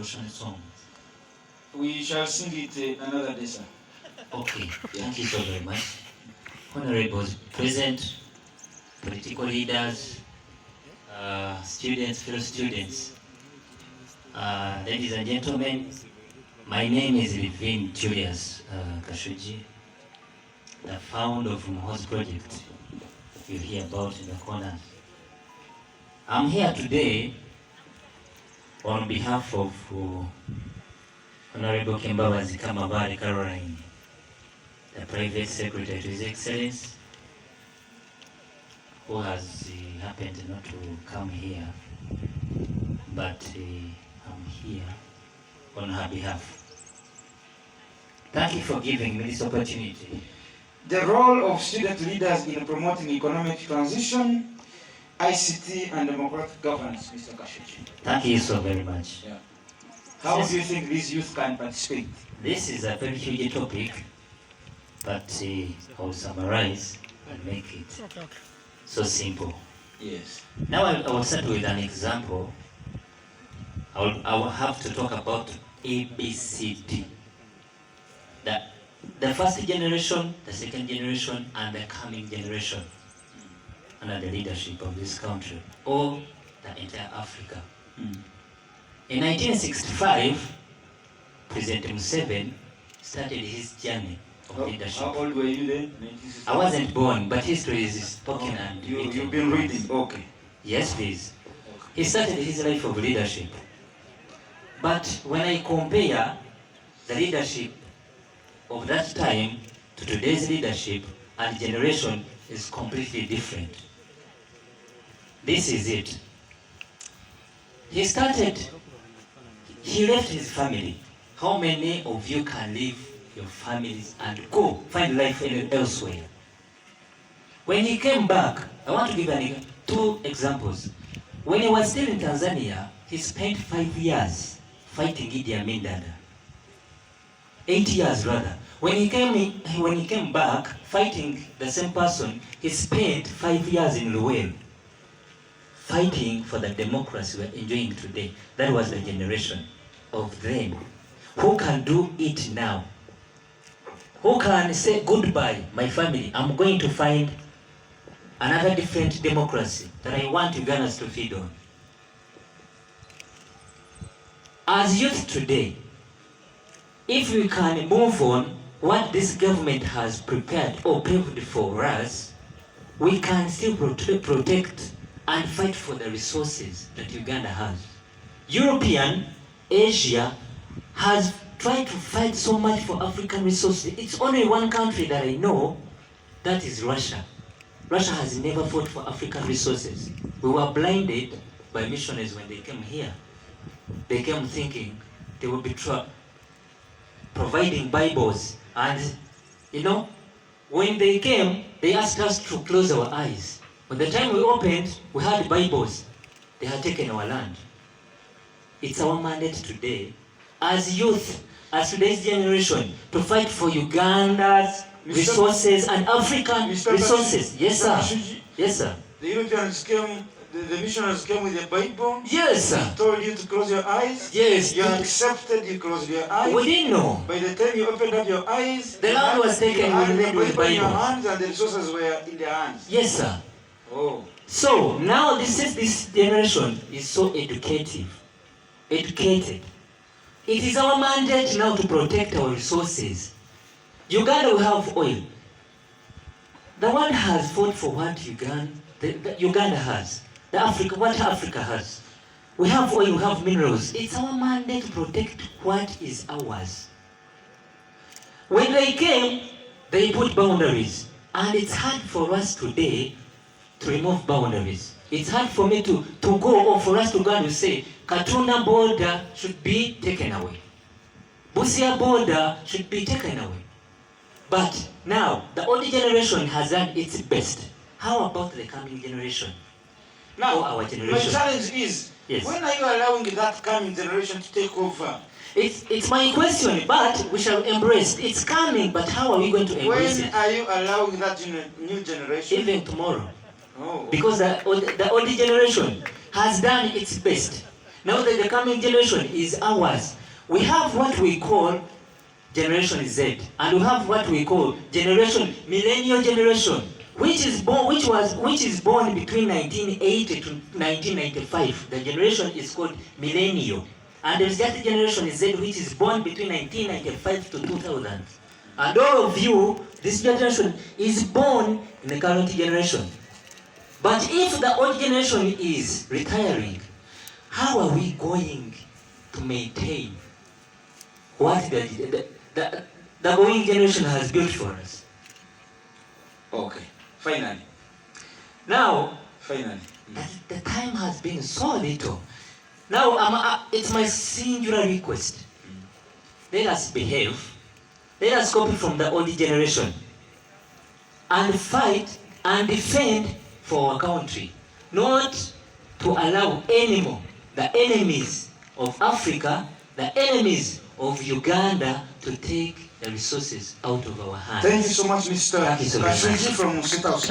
devotional song? We shall sing it another day, sir. Okay, thank you so very much. Honorables present, political leaders, students, fellow students, ladies and gentlemen, my name is Livin Julius Kashuji, the founder of Muhoz Project you hear about in the corner. I'm here today on behalf of Honorable Kembabazi Kamabari Caroline, the private secretary to His Excellency, who has happened not to come here, but I'm here on her behalf. Thank you for giving me this opportunity. The role of student leaders in promoting economic transition, ICT, and democratic governance, Mr. Kashuji. Thank you so very much. Yeah. How do you think these youth can participate? This is a very huge topic, but I'll summarize and make it so simple. Yes. Now I will start with an example. I will have to talk about ABCD. The first generation, the second generation, and the coming generation under the leadership of this country, or the entire Africa. In 1965, President Museveni started his journey of leadership. How old were you then? I wasn't born, but history is spoken and written. You've been reading, okay. Yes, please. He started his life of leadership. But when I compare the leadership of that time to today's leadership and generation is completely different. This is it. He left his family. How many of you can leave your families and go find life elsewhere? When he came back, I want to give two examples. When he was still in Tanzania, he spent 5 years fighting Idi Amin Dada. 8 years rather. When he came back fighting the same person, he spent 5 years in Luwel fighting for the democracy we're enjoying today. That was the generation of them. Who can do it now? Who can say goodbye, my family? I'm going to find another different democracy that I want Ugandans to feed on. As youth today, if we can move on what this government has prepared or paved for us, we can still protect and fight for the resources that Uganda has. European, Asia has tried to fight so much for African resources. It's only one country that I know, that is Russia. Russia has never fought for African resources. We were blinded by missionaries when they came here. They came thinking they would be providing Bibles, and when they came, they asked us to close our eyes. By the time we opened, we had Bibles. They had taken our land. It's our mandate today, as youth, as today's generation, to fight for Uganda's resources and African resources. Yes, sir. Yes, sir. The Europeans came, the missionaries came with the Bible. Yes, sir. They told you to close your eyes. Yes. You accepted, you closed your eyes. We didn't know. By the time you opened up your eyes, the land was taken with the your hands and the resources were in their hands. Yes, sir. Oh. So now this generation is so educated. It is our mandate now to protect our resources. Uganda will have oil. The world has fought for what Uganda has. What Africa has. We have oil, we have minerals. It's our mandate to protect what is ours. When they came, they put boundaries. And it's hard for us today to remove boundaries. It's hard for me to go, or for us to go and say, Katuna border should be taken away. Busia border should be taken away. But now, the old generation has done its best. How about the coming generation? Now, our generation? My challenge is, yes, when are you allowing that coming generation to take over? It's my question, but we shall embrace. It's coming, but how are we going to embrace it? When are you allowing that new generation? Even tomorrow. Oh. Because the old generation has done its best. Now that the coming generation is ours. We have what we call Generation Z, and we have what we call Millennial Generation, which is born between 1980 to 1995. The generation is called Millennial. And there's just Generation Z, which is born between 1995 to 2000. And all of you, this generation is born in the current generation. But if the old generation is retiring, how are we going to maintain what the going generation has built for us? Okay, finally. Now, Finally. the time has been so little. Now, it's my singular request. Let us behave. Let us copy from the old generation and fight and defend for our country, not to allow anymore the enemies of Africa, the enemies of Uganda to take the resources out of our hands. Thank you so much, Mr. Thank you so very much. Kashinji from State House.